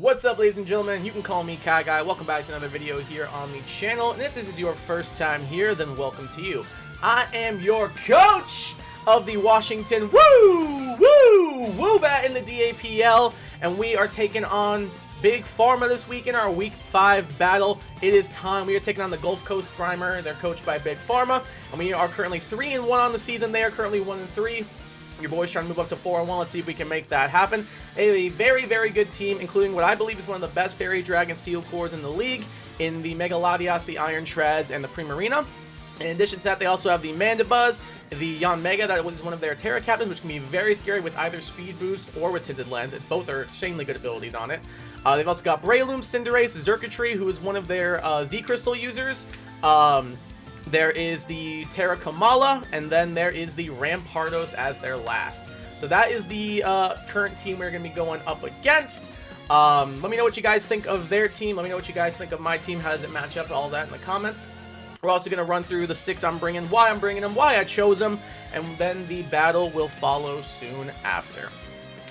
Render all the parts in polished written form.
What's up, ladies and gentlemen? You can call me Cat Guy. Welcome back to another video here on the channel. And if this is your first time here, then welcome to you. I am your coach of the Washington WOOBAT in the DAPL, and we are taking on Big Pharma this week in our Week 5 battle. It is time. We are taking on the Gulf Coast Grimer. They're coached by Big Pharma, and we are currently 3-1 on the season. They are currently 1-3. Your boy's trying to move up to 4-1. Let's see if we can make that happen. A very, very good team, including what I believe is one of the best Fairy Dragon Steel Cores in the league, in the Mega LATIAS, the Iron Shreds, and the Primarina. In addition to that, they also have the Mandibuzz, the Yon Mega, that was one of their Terra Captains, which can be very scary with either Speed Boost or with Tinted Lens. Both are extremely good abilities on it. They've also got Breloom, Cinderace, Xurkitree, who is one of their Z-Crystal users. There is the Terra Kamala, and then there is the Rampardos as their last. So that is the current team we're going to be going up against. Let me know what you guys think of their team. Let me know what you guys think of my team. How does it match up? All that in the comments. We're also going to run through the 6 I'm bringing, why I'm bringing them, why I chose them, and then the battle will follow soon after.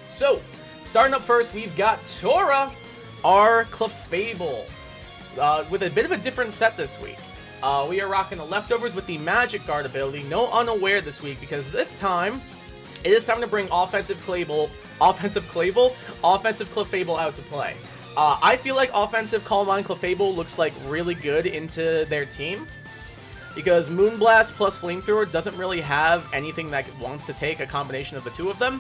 So, starting up first, we've got Tora, our Clefable, with a bit of a different set this week. We are rocking the Leftovers with the Magic Guard ability. No Unaware this week, because this time, it is time to bring offensive Clefable out to play. I feel like offensive Calm Mind Clefable looks like really good into their team, because Moonblast plus Flamethrower doesn't really have anything that wants to take a combination of the two of them,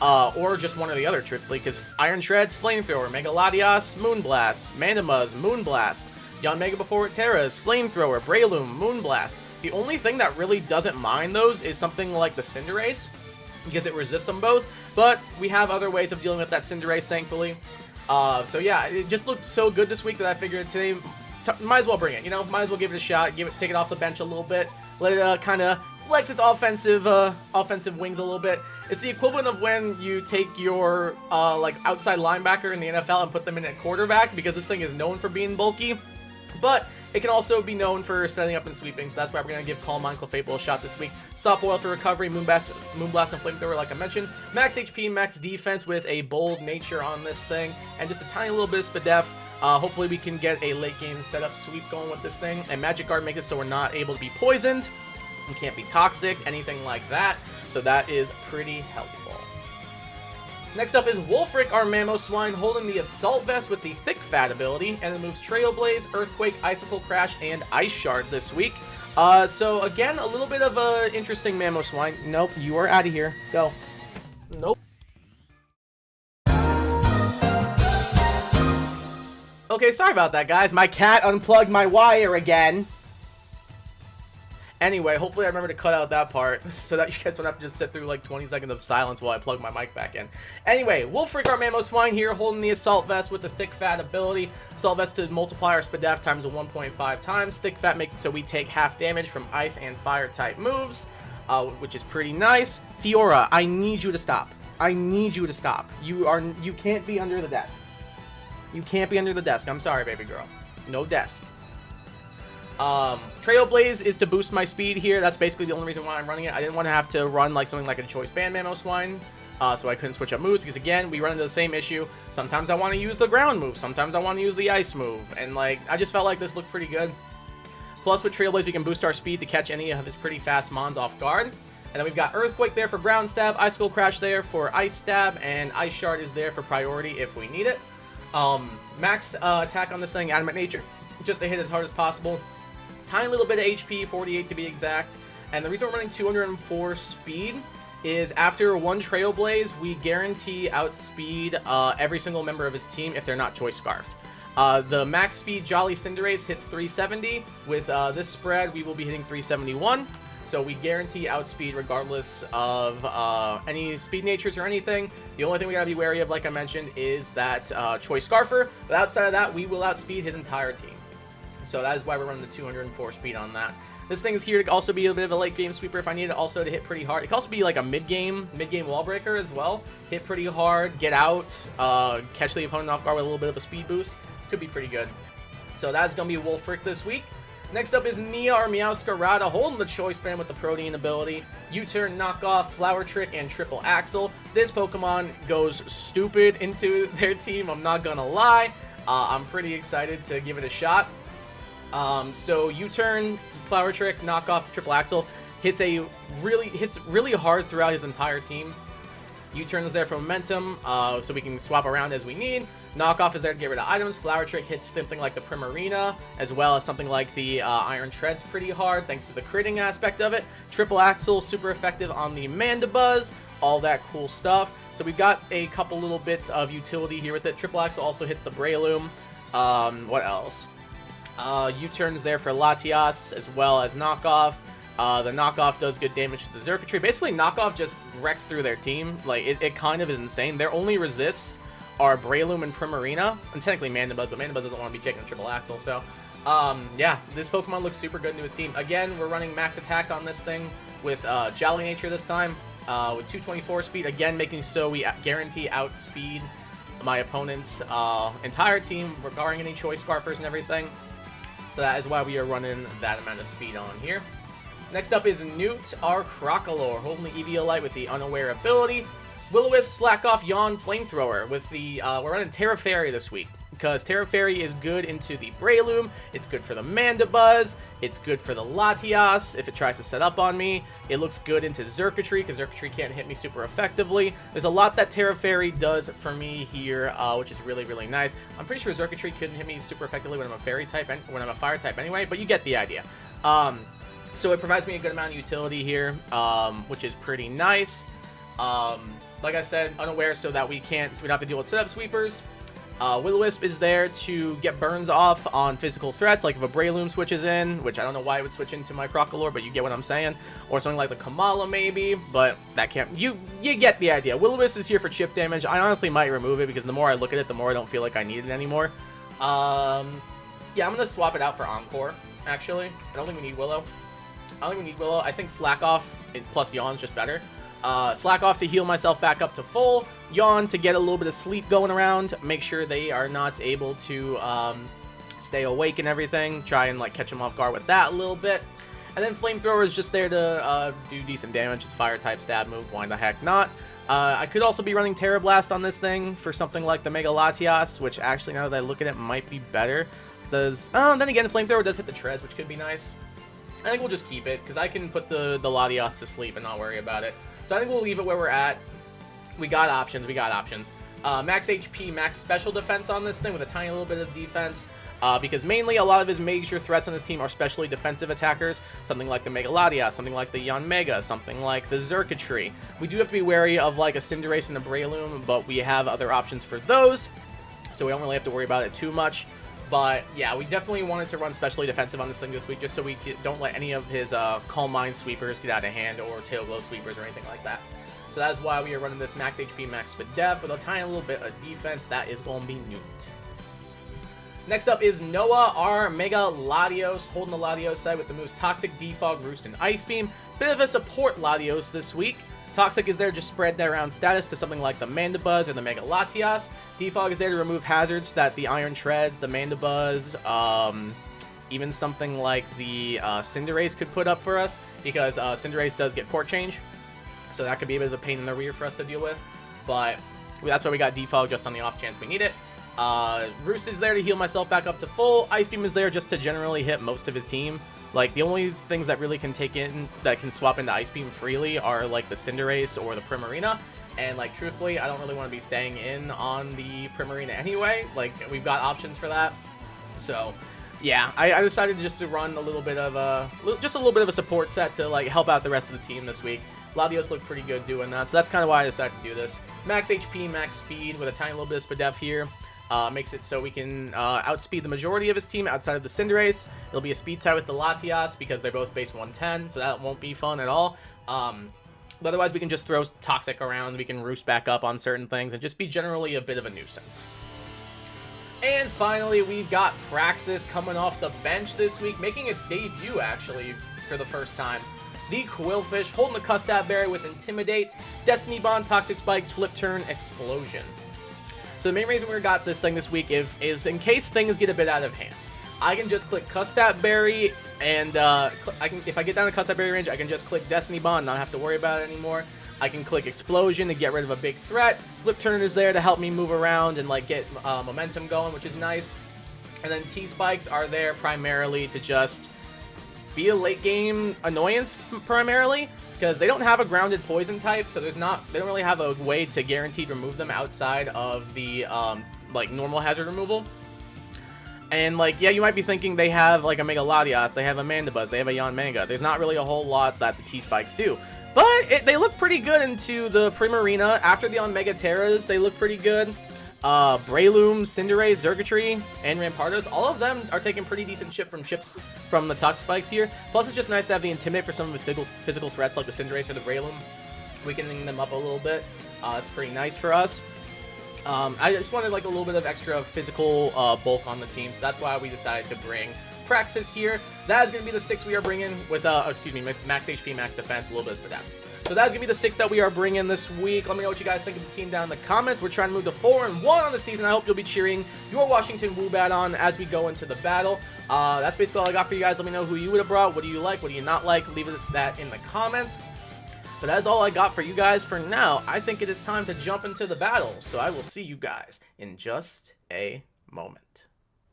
or just one or the other, truthfully, because Iron Shreds, Flamethrower, Mega LATIAS, Moonblast, Mandibuzz, Moonblast, Yon Mega before it Terras, Flamethrower, Breloom, Moonblast. The only thing that really doesn't mind those is something like the Cinderace, because it resists them both, but we have other ways of dealing with that Cinderace, thankfully. So yeah, it just looked so good this week that I figured today, might as well bring it, you know, might as well give it a shot, take it off the bench a little bit, let it kind of flex its offensive wings a little bit. It's the equivalent of when you take your like outside linebacker in the NFL and put them in at quarterback, because this thing is known for being bulky, but it can also be known for setting up and sweeping, so that's why we're going to give Calm Mind Clefable a shot this week. Soft Boil for recovery, Moonblast and Flamethrower like I mentioned. Max HP, max defense with a bold nature on this thing, and just a tiny little bit of Spadef. Hopefully we can get a late game setup sweep going with this thing, and Magic Guard makes it so we're not able to be poisoned, we can't be toxic, anything like that, so that is pretty helpful. Next up is Wolfric, our Mamoswine, holding the Assault Vest with the Thick Fat ability, and it moves Trailblaze, Earthquake, Icicle Crash, and Ice Shard this week. So again, a little bit of a interesting Mamoswine. Nope, you are out of here. Go. Nope. Okay, sorry about that, guys. My cat unplugged my wire again. Anyway, hopefully I remember to cut out that part so that you guys don't have to just sit through like 20 seconds of silence while I plug my mic back in. Anyway, Wolfric, our Mamoswine here, holding the Assault Vest with the Thick Fat ability. Assault Vest to multiply our Spadef times 1.5 times. Thick Fat makes it so we take half damage from Ice and Fire type moves, which is pretty nice. Fiora, I need you to stop. I need you to stop. You can't be under the desk. You can't be under the desk. I'm sorry, baby girl. No desk. Trailblaze is to boost my speed here. That's basically the only reason why I'm running it. I didn't want to have to run like something like a Choice Band Mamoswine, so I couldn't switch up moves, because again, we run into the same issue. Sometimes I want to use the ground move, sometimes I want to use the ice move, and like, I just felt like this looked pretty good. Plus with Trailblaze, we can boost our speed to catch any of his pretty fast mons off guard. And then we've got Earthquake there for ground stab, Icicle Crash there for ice stab, and Ice Shard is there for priority if we need it. Max attack on this thing, Adamant Nature, just to hit as hard as possible. Tiny little bit of HP, 48 to be exact. And the reason we're running 204 speed is after one Trailblaze, we guarantee outspeed every single member of his team if they're not Choice Scarfed. The max speed Jolly Cinderace hits 370. With this spread, we will be hitting 371. So we guarantee outspeed regardless of any speed natures or anything. The only thing we gotta be wary of, like I mentioned, is that Choice Scarfer. But outside of that, we will outspeed his entire team. So that is why we're running the 204 speed on that. This thing is here to also be a bit of a late game sweeper if I need it also to hit pretty hard. It can also be like a mid-game wall breaker as well. Hit pretty hard, get out, catch the opponent off guard with a little bit of a speed boost. Could be pretty good. So that's going to be Wolfric this week. Next up is Nia or Meowscarada, holding the Choice Band with the Protein ability. U-Turn, Knockoff, Flower Trick, and Triple Axle. This Pokemon goes stupid into their team, I'm not gonna lie. I'm pretty excited to give it a shot. So U-Turn, Flower Trick, Knockoff, Triple Axle hits really hard throughout his entire team. U-Turn is there for momentum, so we can swap around as we need. Knockoff is there to get rid of items. Flower Trick hits something like the Primarina, as well as something like the Iron Treads pretty hard, thanks to the critting aspect of it. Triple Axle, super effective on the Mandibuzz, all that cool stuff. So we've got a couple little bits of utility here with it. Triple Axle also hits the Breloom. What else? U-Turn's there for LATIAS, as well as Knockoff. The Knockoff does good damage to the Xurkitree. Basically, Knockoff just wrecks through their team. Like, it kind of is insane. Their only resists are Breloom and Primarina, and technically Mandibuzz, but Mandibuzz doesn't want to be taking a Triple Axle, so, yeah, this Pokemon looks super good into his team. Again, we're running max attack on this thing with Jolly Nature this time, with 224 speed, again, making so we guarantee outspeed my opponent's entire team, regarding any Choice Scarfers and everything, so that is why we are running that amount of speed on here. Next up is Newt, our Crocolore, holding the Eviolite with the Unaware ability. Will-O-Wisp, Slack Off, Yawn, Flamethrower with the, we're running Terra Fairy this week, because Terra Fairy is good into the Breloom, it's good for the Mandibuzz, it's good for the Latias if it tries to set up on me, it looks good into Xurkitree, because Xurkitree can't hit me super effectively. There's a lot that Terra Fairy does for me here, which is really, really nice. I'm pretty sure Xurkitree couldn't hit me super effectively when I'm a Fairy type, when I'm a Fire type anyway, but you get the idea. So it provides me a good amount of utility here, which is pretty nice. Like I said, Unaware so that we don't have to deal with setup sweepers. Will-O-Wisp is there to get burns off on physical threats, like if a Breloom switches in, which I don't know why it would switch into my Crocolore, but you get what I'm saying. Or something like the Kamala maybe, but that can't, you get the idea. Will-O-Wisp is here for chip damage. I honestly might remove it because the more I look at it, the more I don't feel like I need it anymore. Yeah, I'm gonna swap it out for Encore, actually. I don't think we need Willow. I think Slack Off plus Yawn is just better. Slack Off to heal myself back up to full. Yawn to get a little bit of sleep going around. Make sure they are not able to stay awake and everything. Try and like catch them off guard with that a little bit. And then Flamethrower is just there to do decent damage. It's fire type stab move. Why the heck not? I could also be running Terra Blast on this thing for something like the Mega Latias, which actually now that I look at it might be better. It says, then again, Flamethrower does hit the Treads, which could be nice. I think we'll just keep it, because I can put the Latias to sleep and not worry about it. So I think we'll leave it where we're at. We got options. Max HP, max special defense on this thing with a tiny little bit of defense. Because mainly a lot of his major threats on this team are specially defensive attackers. Something like the Mega Latias, something like the Yanmega, something like the Xurkitree. We do have to be wary of like a Cinderace and a Breloom, but we have other options for those. So we don't really have to worry about it too much. But yeah, we definitely wanted to run specially defensive on this thing this week, just so we don't let any of his Calm Mind sweepers get out of hand, or Tail Glow sweepers or anything like that. So that's why we are running this max HP, max speed def with a tiny little bit of defense. That is going to be Newt. Next up is Noah, our Mega Latios, holding the Latios side with the moves Toxic, Defog, Roost, and Ice Beam. Bit of a support Latios this week. Toxic is there to spread their around status to something like the Mandibuzz or the Mega Latias. Defog is there to remove hazards that the Iron Treads, the Mandibuzz, even something like the Cinderace could put up for us, because Cinderace does get court change, so that could be a bit of a pain in the rear for us to deal with, but that's why we got Defog, just on the off chance we need it. Roost is there to heal myself back up to full. Ice Beam is there just to generally hit most of his team. Like, the only things that really can that can swap into Ice Beam freely are, like, the Cinderace or the Primarina. And, like, truthfully, I don't really want to be staying in on the Primarina anyway. Like, we've got options for that. So, yeah, I decided just to run a little bit of a support set to, like, help out the rest of the team this week. Latios looked pretty good doing that, so that's kind of why I decided to do this. Max HP, max speed with a tiny little bit of speed def here. Makes it so we can outspeed the majority of his team outside of the Cinderace. It'll be a speed tie with the Latias because they're both base 110, so that won't be fun at all. But otherwise, we can just throw Toxic around. We can Roost back up on certain things and just be generally a bit of a nuisance. And finally, we've got Praxis coming off the bench this week, making its debut, actually, for the first time. The Quillfish holding the Custap Berry with Intimidate, Destiny Bond, Toxic Spikes, Flip Turn, Explosion. So the main reason we got this thing this week is in case things get a bit out of hand. I can just click Custat Berry, and if I get down to Custat Berry range, I can just click Destiny Bond, not have to worry about it anymore. I can click Explosion to get rid of a big threat. Flip Turn is there to help me move around and like get momentum going, which is nice. And then T-Spikes are there primarily to just be a late game annoyance primarily, because they don't have a grounded poison type, so they don't really have a way to guaranteed remove them outside of the like normal hazard removal. And, like, yeah, you might be thinking they have, like, a Mega LATIAS, they have a Mandibuzz, they have a Yanmega. There's not really a whole lot that the T-Spikes do. But they look pretty good into the Primarina. After the Omega Terras, they look pretty good. Breloom, Cinderace, Xurkitree, and Rampardos, all of them are taking pretty decent chips from the Tuck Spikes here. Plus, it's just nice to have the Intimidate for some of the physical threats like the Cinderace or the Breloom, weakening them up a little bit. It's pretty nice for us. I just wanted like a little bit of extra physical bulk on the team, so that's why we decided to bring Praxis here. That is going to be the 6 we are bringing with, max HP, max defense, a little bit of spread. So that's going to be the 6 that we are bringing this week. Let me know what you guys think of the team down in the comments. We're trying to move to 4-1 on the season. I hope you'll be cheering your Washington WOOBAT on as we go into the battle. That's basically all I got for you guys. Let me know who you would have brought. What do you like? What do you not like? Leave that in the comments. But that's all I got for you guys for now. I think it is time to jump into the battle, so I will see you guys in just a moment.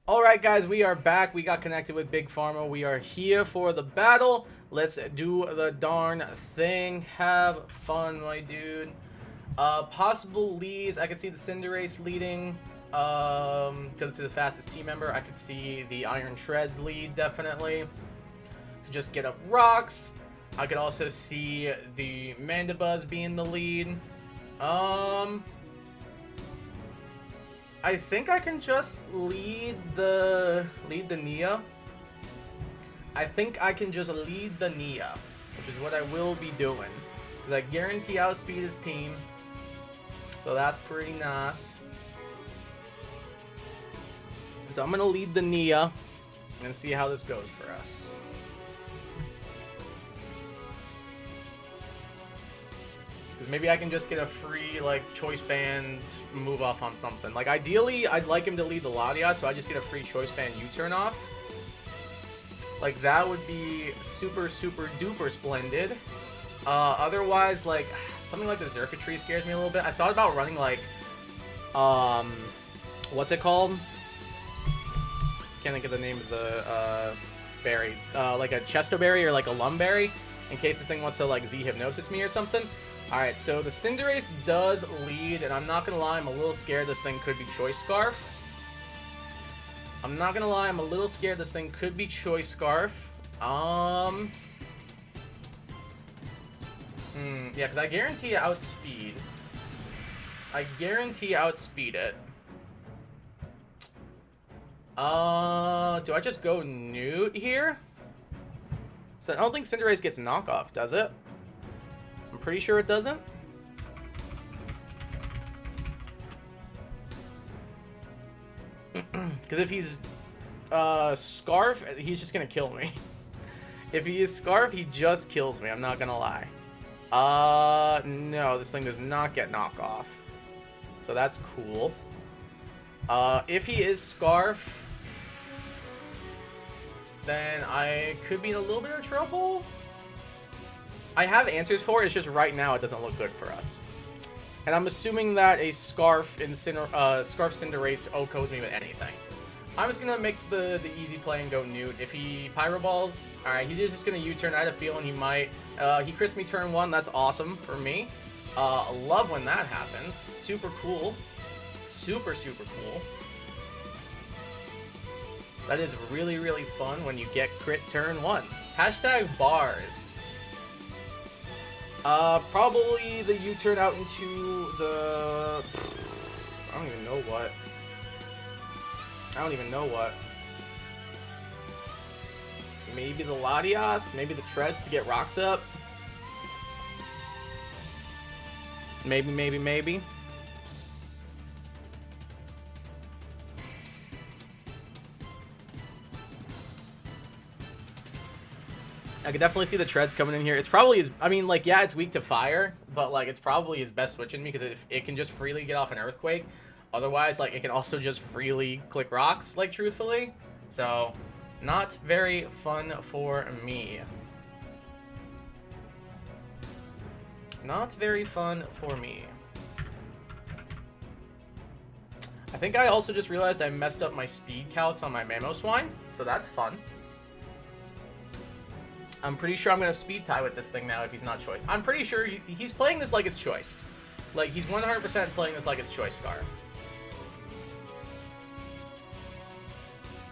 Alright guys, we are back. We got connected with Big Pharma. We are here for the battle. Let's do the darn thing. Have fun, my dude. Possible leads. I could see the Cinderace leading, because it's the fastest team member. I could see the Iron Treads lead, definitely. To just get up rocks. I could also see the Mandibuzz being the lead. I think I can just lead the Nia. I think I can just lead the Nia, which is what I will be doing, because I guarantee outspeed his team. So that's pretty nice. So I'm gonna lead the Nia and see how this goes for us. Maybe I can just get a free, like, choice band move off on something. Like, ideally, I'd like him to lead the LATIAS, so I just get a free choice band U-turn off. Like, that would be super, super duper splendid. Otherwise, like, something like the Xurkitree scares me a little bit. I thought about running, like, what's it called? Can't think of the name of the, berry. Like a Chesto Berry or, like, a Lum Berry, in case this thing wants to, like, Z-Hypnosis me or something. Alright, so the Cinderace does lead, and I'm not gonna lie, I'm a little scared this thing could be Choice Scarf. I'm not gonna lie, I'm a little scared this thing could be Choice Scarf. Yeah, because I guarantee outspeed. I guarantee outspeed it. Do I just go Newt here? So I don't think Cinderace gets knockoff, does it? I'm pretty sure it doesn't. Because if he's Scarf, he's just gonna kill me. If he is Scarf, he just kills me, I'm not gonna lie. No, this thing does not get knockoff. So that's cool. If he is Scarf, then I could be in a little bit of trouble. I have answers for it, it's just right now it doesn't look good for us. And I'm assuming that a Scarf Cinderace OHKOs me with anything. I'm just gonna make the easy play and go Newt. If he Pyro Balls, alright, he's just gonna U-turn. I had a feeling he might. He crits me turn 1, that's awesome for me. Love when that happens. Super cool. Super, super cool. That is really, really fun when you get crit turn 1. Hashtag bars. Probably the U-turn out into the... I don't even know what. Maybe the LATIAS, maybe the Treads to get rocks up. Maybe. I could definitely see the Treads coming in here. It's probably his, I mean, like, yeah, it's weak to fire, but, like, it's probably his best switch in me, because it can just freely get off an Earthquake. Otherwise, like, it can also just freely click rocks, like, truthfully. So, not very fun for me. Not very fun for me. I think I also just realized I messed up my speed calcs on my Mamoswine, so that's fun. I'm pretty sure I'm going to speed tie with this thing now if he's not choiced. I'm pretty sure he's playing this like it's choiced. Like, he's 100% playing this like it's choice Scarf.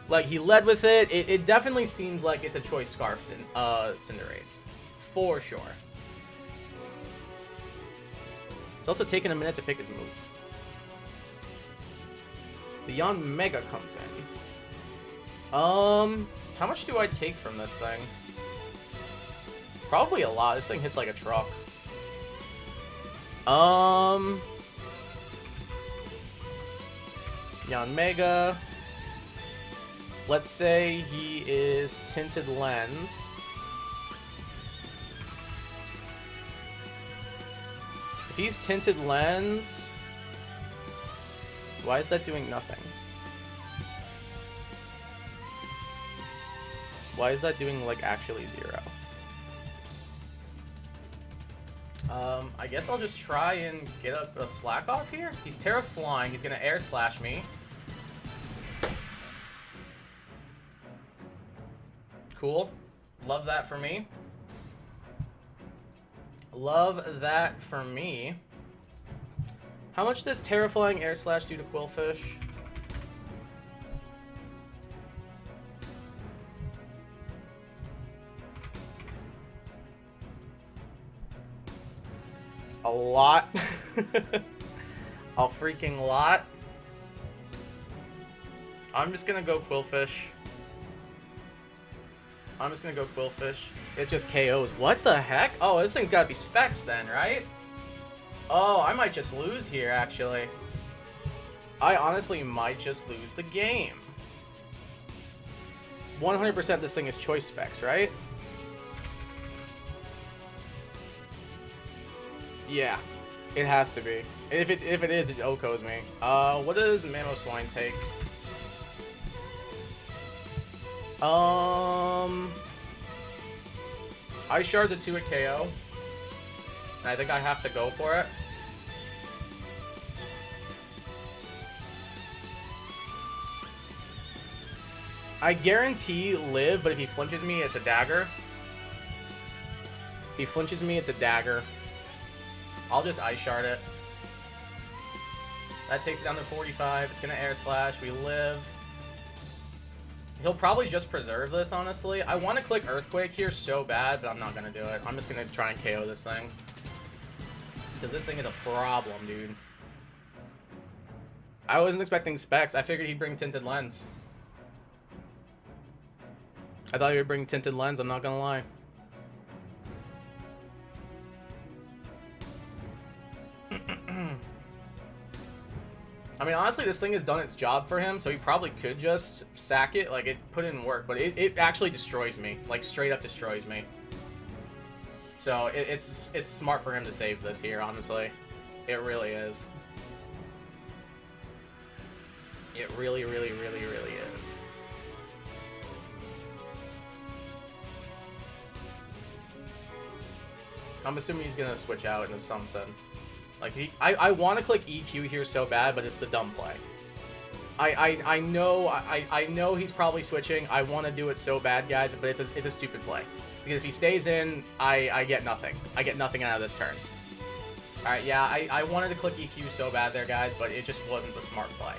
Like, he led with it. It definitely seems like it's a choice Scarf Cinderace. For sure. It's also taking a minute to pick his move. The Yanmega comes in. How much do I take from this thing? Probably a lot. This thing hits like a truck. Yanmega. Let's say he is Tinted Lens. If he's Tinted Lens, why is that doing nothing? Why is that doing, like, actually 0? I guess I'll just try and get a slack off here. He's Terra Flying. He's gonna Air Slash me. Cool. Love that for me. Love that for me. How much does Terra Flying Air Slash do to Quillfish? A lot. A freaking lot. I'm just gonna go Quillfish. I'm just gonna go Quillfish. It just KOs. What the heck? Oh, this thing's gotta be Specs then, right? Oh, I might just lose here, actually. I honestly might just lose the game. 100% this thing is choice Specs, right? Yeah, it has to be. If it is, it OHKOs me. What does Mamoswine take? Ice Shard's a 2-hit KO. And I think I have to go for it. I guarantee live, but if he flinches me, it's a dagger. If he flinches me, it's a dagger. I'll just Ice Shard it. That takes it down to 45. It's gonna Air Slash. We live. He'll probably just preserve this, honestly. I want to click Earthquake here so bad, but I'm not gonna do it. I'm just gonna try and KO this thing. Because this thing is a problem, dude. I wasn't expecting Specs. I figured he'd bring Tinted Lens. I thought he would bring Tinted Lens, I'm not gonna lie. I mean, honestly, this thing has done its job for him, so he probably could just sack it. Like, it put in work, but it actually destroys me. Like, straight up destroys me. So, it's smart for him to save this here, honestly. It really is. It really, really, really, really is. I'm assuming he's gonna switch out into something. Like, I want to click EQ here so bad, but it's the dumb play. I know he's probably switching. I want to do it so bad, guys, but it's a stupid play. Because if he stays in, I get nothing. I get nothing out of this turn. Alright, yeah, I wanted to click EQ so bad there, guys, but it just wasn't the smart play.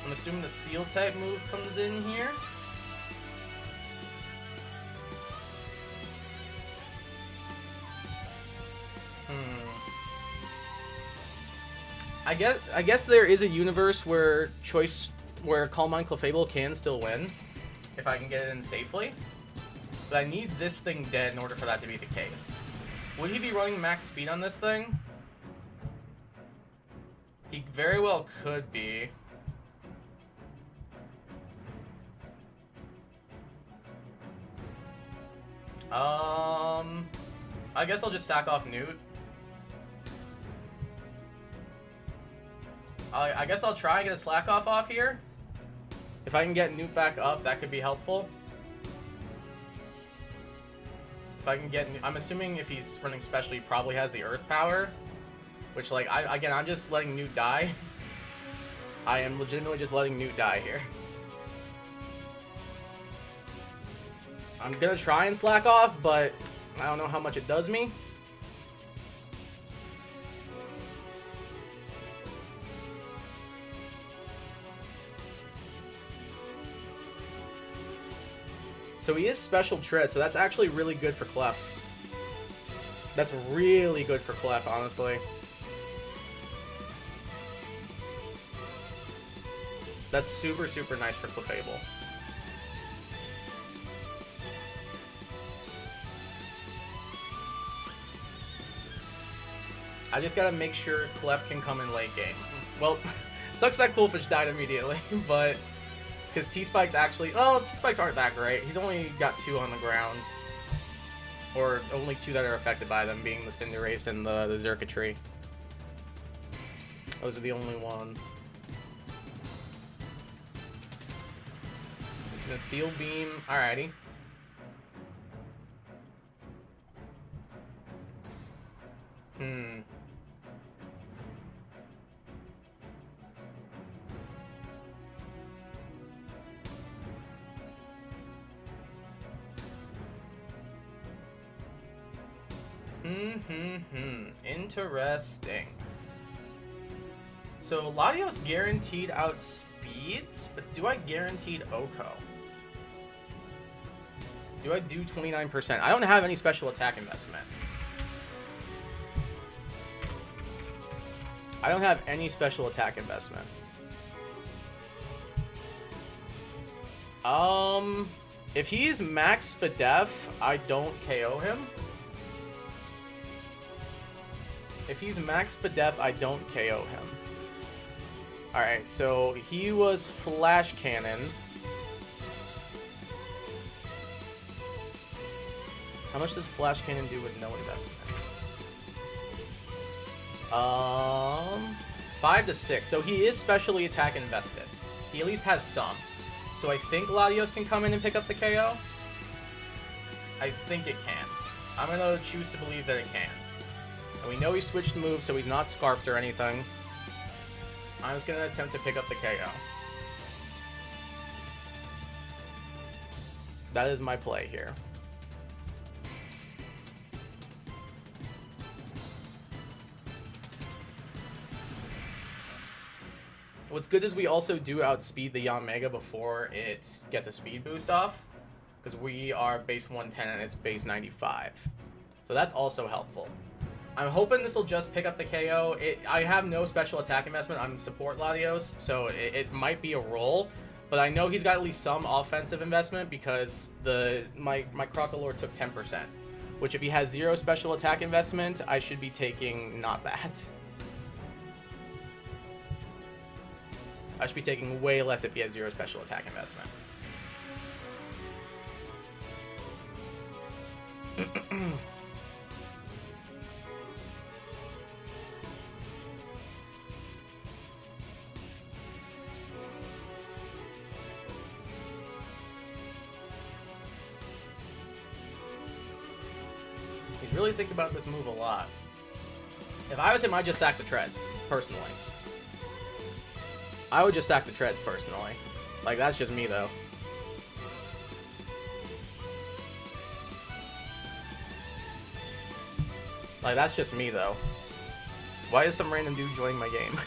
I'm assuming the Steel type move comes in here. I guess there is a universe where Calm Mind Clefable can still win, if I can get it in safely. But I need this thing dead in order for that to be the case. Would he be running max speed on this thing? He very well could be. I guess I'll just stack off Newt. I guess I'll try and get a slack off here. If I can get Newt back up, that could be helpful. If I can get... I'm assuming if he's running special, he probably has the Earth Power. Which, like, I'm just letting Newt die. I am legitimately just letting Newt die here. I'm gonna try and slack off, but I don't know how much it does me. So he is special tread, so that's actually really good for Clef. That's really good for Clef, honestly. That's super, super nice for Clefable. I just gotta make sure Clef can come in late game. Well, sucks that Coolfish died immediately, but... Because T-Spike's actually... Oh, T-Spikes aren't that great. He's only got 2 on the ground. Or only 2 that are affected by them, being the Cinderace and the Xurkitree. Those are the only ones. He's gonna Steel Beam. Alrighty. Interesting. So Latios guaranteed outspeeds, but do I guaranteed Oko? Do I do 29%? I don't have any special attack investment. I don't have any special attack investment. If he's max Spadef, I don't KO him. If he's max Spadef, I don't KO him. Alright, so he was Flash Cannon. How much does Flash Cannon do with no investment? 5 to 6. So he is specially attack invested. He at least has some. So I think Latios can come in and pick up the KO. I think it can. I'm gonna choose to believe that it can. And we know he switched moves, so he's not scarfed or anything. I'm just gonna attempt to pick up the KO. That is my play here. What's good is we also do outspeed the Yanmega before it gets a speed boost off. Because we are base 110 and it's base 95. So that's also helpful. I'm hoping this will just pick up the KO. I have no special attack investment. I'm support Latios, so it might be a roll. But I know he's got at least some offensive investment because my Crocolore took 10%. Which if he has 0 special attack investment, I should be taking not that. I should be taking way less if he has 0 special attack investment. He's really thinking about this move a lot. If I was him, I'd just sack the treads, personally. I would just sack the treads, personally. Like, that's just me, though. Like, that's just me, though. Why is some random dude joining my game?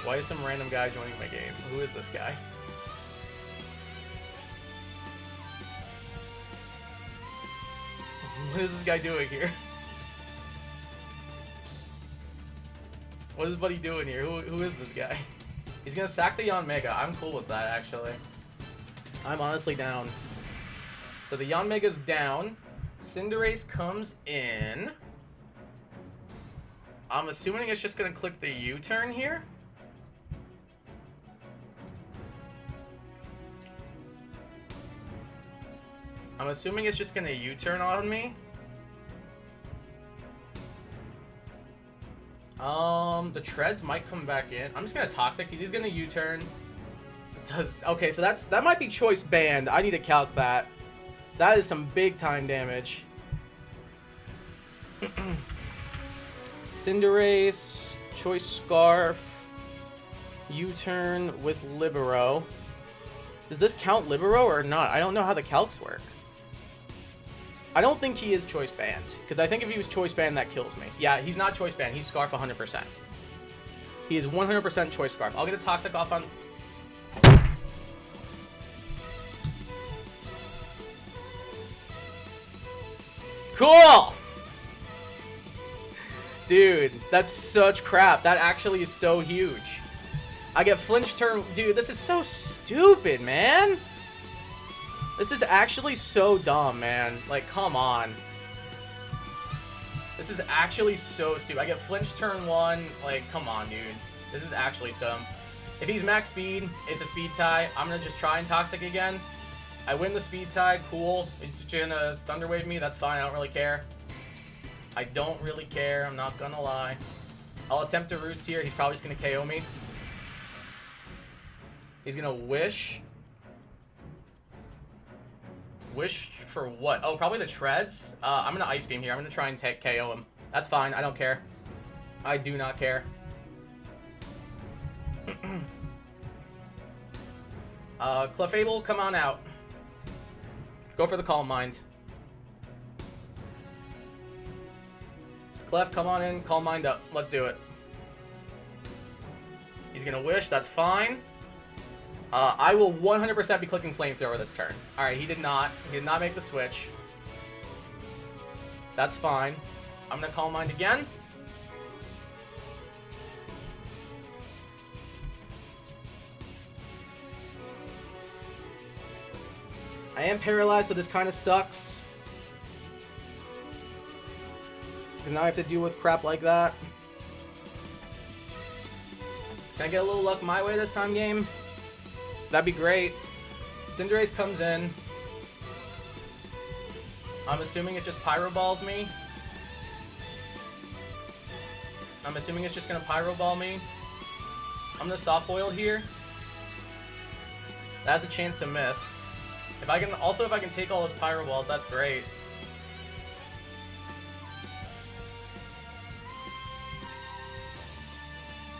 Why is some random guy joining my game? Who is this guy? What is this guy doing here? What is his buddy doing here? Who is this guy? He's gonna sack the Yanmega. I'm cool with that, actually. I'm honestly down. So the Yanmega's down. Cinderace comes in. I'm assuming it's just gonna click the U-turn here. I'm assuming it's just gonna U-turn on me. The treads might come back in. I'm just gonna Toxic, because he's gonna U-turn. Okay, so that might be choice banned. I need to calc that. That is some big time damage. Cinderace, choice Scarf, U-turn with Libero. Does this count Libero or not? I don't know how the calcs work. I don't think he is choice banned, because I think if he was choice banned, that kills me. Yeah, he's not choice banned. He's Scarf 100%. He is 100% choice Scarf. I'll get a Toxic off on... Cool! Dude, that's such crap. That actually is so huge. I get flinch turn... Dude, this is so stupid, man. This is actually so dumb, man. Like, come on. This is actually so stupid. I get flinch turn 1. Like, come on, dude. This is actually dumb. If he's max speed, it's a speed tie. I'm gonna just try and Toxic again. I win the speed tie, cool. He's gonna Thunder Wave me, that's fine, I don't really care. I don't really care, I'm not gonna lie. I'll attempt to Roost here, he's probably just gonna KO me. He's gonna Wish. Wish for what? Oh, probably the treads? I'm gonna Ice Beam here, I'm gonna try and KO him. That's fine, I don't care. I do not care. Clefable, come on out. Go for the Calm Mind. Clef, come on in. Calm Mind up. Let's do it. He's gonna Wish. That's fine. I will 100% be clicking Flamethrower this turn. Alright, he did not. He did not make the switch. That's fine. I'm gonna Calm Mind again. I am paralyzed, so this kind of sucks. Because now I have to deal with crap like that. Can I get a little luck my way this time, game? That'd be great. Cinderace comes in. I'm assuming it just Pyro Balls me. I'm assuming it's just gonna Pyro Ball me. I'm gonna Soft Boil here. That's a chance to miss. If I can take all his Pyro Balls, that's great.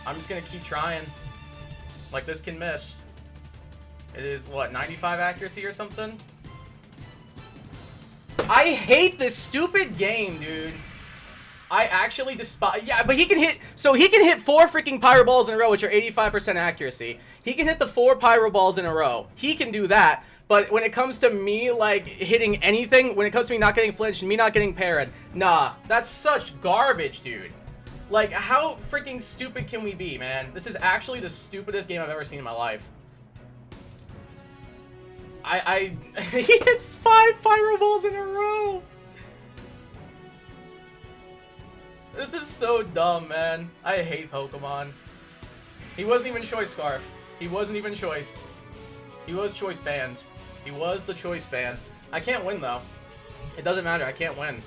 I'm just gonna keep trying. Like, this can miss. It is, what, 95 accuracy or something? I hate this stupid game, dude. I actually despise... Yeah, but he can hit... So he can hit 4 freaking Pyro Balls in a row, which are 85% accuracy. He can hit the 4 Pyro Balls in a row. He can do that. But when it comes to me, like, hitting anything, when it comes to me not getting flinched and me not getting parried, nah, that's such garbage, dude. Like, how freaking stupid can we be, man? This is actually the stupidest game I've ever seen in my life. He hits 5 Pyro Balls in a row! This is so dumb, man. I hate Pokemon. He wasn't even Choice Scarf. He wasn't even choiced. He was choice banned. He was the choice banned. I can't win, though. It doesn't matter. I can't win.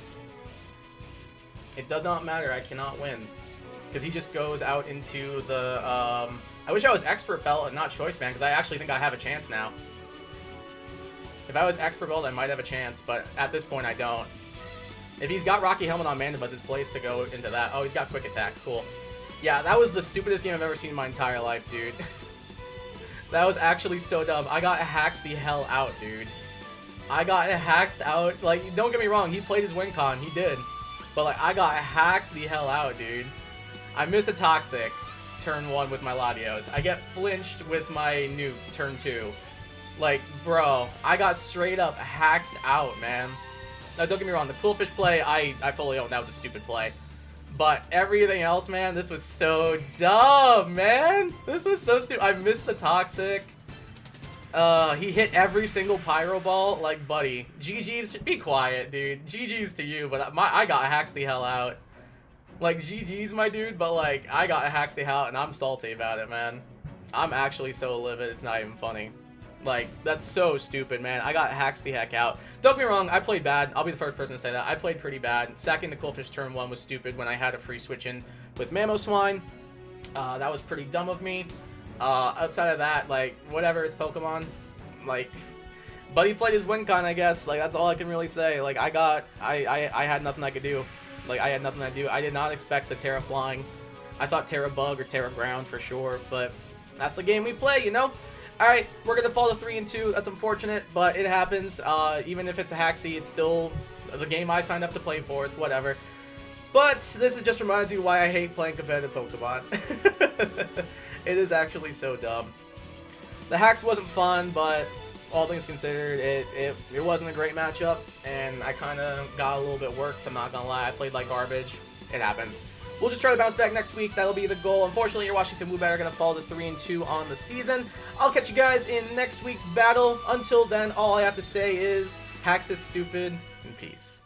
It does not matter. I cannot win. Because he just goes out into the... I wish I was Expert Belt and not choice banned, because I actually think I have a chance now. If I was Expert Belt, I might have a chance, but at this point, I don't. If he's got Rocky Helmet on Mandibuzz, it's placed to go into that. Oh, he's got Quick Attack. Cool. Yeah, that was the stupidest game I've ever seen in my entire life, dude. That was actually so dumb. I got hacked the hell out, dude. I got hacked out. Like, don't get me wrong, he played his win con. He did. But, like, I got hacked the hell out, dude. I miss a Toxic turn 1 with my LATIOS. I get flinched with my nukes turn 2. Like, bro, I got straight up hacked out, man. Now, don't get me wrong, the Coolfish play, I fully own. That was a stupid play. But everything else, man, this was so dumb, man. This was so stupid. I missed the Toxic. He hit every single Pyro Ball. Like, buddy, GG's. Be quiet, dude. GG's to you, but I got hacked the hell out. Like, GG's, my dude, but, like, I got hacked the hell out, and I'm salty about it, man. I'm actually so livid, it's not even funny. Like, that's so stupid, man. I got hacked the heck out. Don't get me wrong, I played bad. I'll be the first person to say that. I played pretty bad. Sacking the Qwilfish turn 1 was stupid when I had a free switch in with Mamoswine. That was pretty dumb of me. Outside of that, like, whatever, it's Pokemon. Like, Buddy played his win con, I guess. Like, that's all I can really say. Like, I had nothing I could do. Like, I had nothing to do. I did not expect the Terra Flying. I thought Terra Bug or Terra Ground for sure, but that's the game we play, you know? Alright, we're going to fall to 3-2. That's unfortunate, but it happens. Even if it's a Haxie, it's still the game I signed up to play for. It's whatever. But this just reminds you why I hate playing competitive Pokemon. It is actually so dumb. The Hax wasn't fun, but all things considered, it wasn't a great matchup, and I kind of got a little bit worked, I'm not going to lie. I played like garbage. It happens. We'll just try to bounce back next week. That'll be the goal. Unfortunately, your Washington WOOBAT are going to fall to 3-2 on the season. I'll catch you guys in next week's battle. Until then, all I have to say is, Hax is stupid, and peace.